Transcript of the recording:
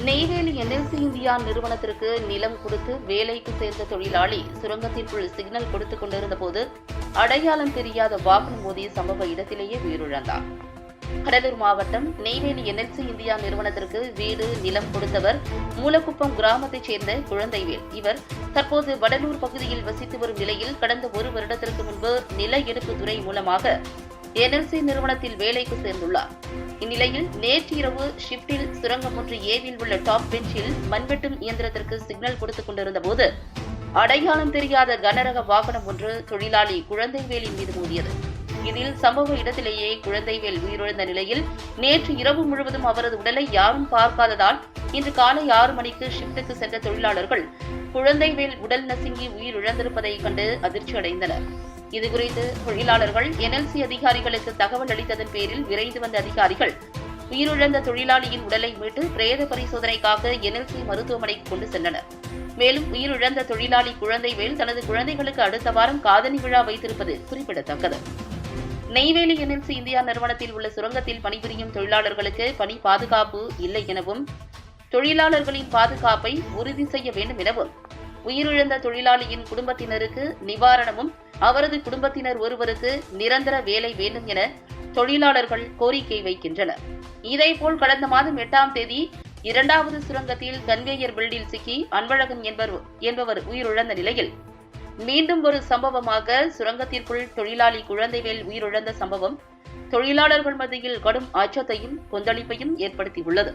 Neyveli NLC India நிறுவனத்திற்கு நிலம் கொடுத்து வேலைக்கு சேர்ந்த தொழிலாளி சுரங்கத்திற்குள் சிக்னல் கொடுத்துக் கொண்டிருந்த போது அடையாளம் தெரியாத வாகனம் மோதி சம்பவ இடத்திலேயே உயிரிழந்தார். கடலூர் மாவட்டம் நெய்வேலி என்எல்சி இந்தியா நிறுவனத்திற்கு வீடு நிலம் கொடுத்தவர் மூலக்குப்பம் கிராமத்தைச் சேர்ந்த குழந்தைவேல். இவர் தற்போது வடலூர் பகுதியில் வசித்து வரும் நிலையில் கடந்த ஒரு வருடத்திற்கு முன்பு நில எடுப்பு துறை மூலமாக என்எல்சி நிறுவனத்தில் வேலைக்கு சேர்ந்துள்ளார். இந்நிலையில் நேற்று இரவு ஷிப்டில் சுரங்கம் ஒன்று ஏவில் உள்ள டாப் பெஞ்சில் மண்வெட்டும் இயந்திரத்திற்கு சிக்னல் கொடுத்துக் கொண்டிருந்த போது அடையாளம் தெரியாத கனரக வாகனம் ஒன்று தொழிலாளி குழந்தைவேலின் மீது மோதியது. இதில் சம்பவ இடத்திலேயே குழந்தைவேல் உயிரிழந்த நிலையில் நேற்று இரவு முழுவதும் அவரது உடலை யாரும் பார்க்காததால் இன்று காலை 6 மணிக்கு ஷிப்டுக்கு சென்ற தொழிலாளர்கள் குழந்தைவேல் உடல் நசுங்கி உயிரிழந்திருப்பதை கண்டு அதிர்ச்சி அடைந்தனர். இதுகுறித்து தொழிலாளர்கள் என்எல்சி அதிகாரிகளுக்கு தகவல் அளித்ததன் பேரில் விரைந்து வந்த அதிகாரிகள் உயிரிழந்த தொழிலாளியின் உடலை மீட்டு பிரேத பரிசோதனைக்காக என்எல்சி மருத்துவமனைக்கு கொண்டு சென்றனர். மேலும் உயிரிழந்த தொழிலாளி குழந்தைவேல் தனது குழந்தைகளுக்கு அடுத்த வாரம் காதணி விழா வைத்திருப்பது குறிப்பிடத்தக்கது. நெய்வேலி என்எல்சி இந்தியா நிறுவனத்தில் உள்ள சுரங்கத்தில் பணிபுரியும் தொழிலாளர்களுக்கு பணி பாதுகாப்பு இல்லை எனவும் தொழிலாளர்களின் பாதுகாப்பை உறுதி செய்ய வேண்டும் எனவும் உயிரிழந்த தொழிலாளியின் குடும்பத்தினருக்கு நிவாரணமும் அவரது குடும்பத்தினர் ஒருவருக்கு நிரந்தர வேலை வேண்டும் என தொழிலாளர்கள் கோரிக்கை வைக்கின்றனர். இதேபோல் கடந்த மாதம் 8ஆம் தேதி 2வது சுரங்கத்தில் கன்வேயர் பெல்டில் சிக்கி அன்பழகன் என்பவர் உயிரிழந்த நிலையில் மீண்டும் ஒரு சம்பவமாக சுரங்கத்திற்குள் தொழிலாளி குழந்தைவேல் உயிரிழந்த சம்பவம் தொழிலாளர்கள் மத்தியில் கடும் அச்சத்தையும் கொந்தளிப்பையும் ஏற்படுத்தியுள்ளது.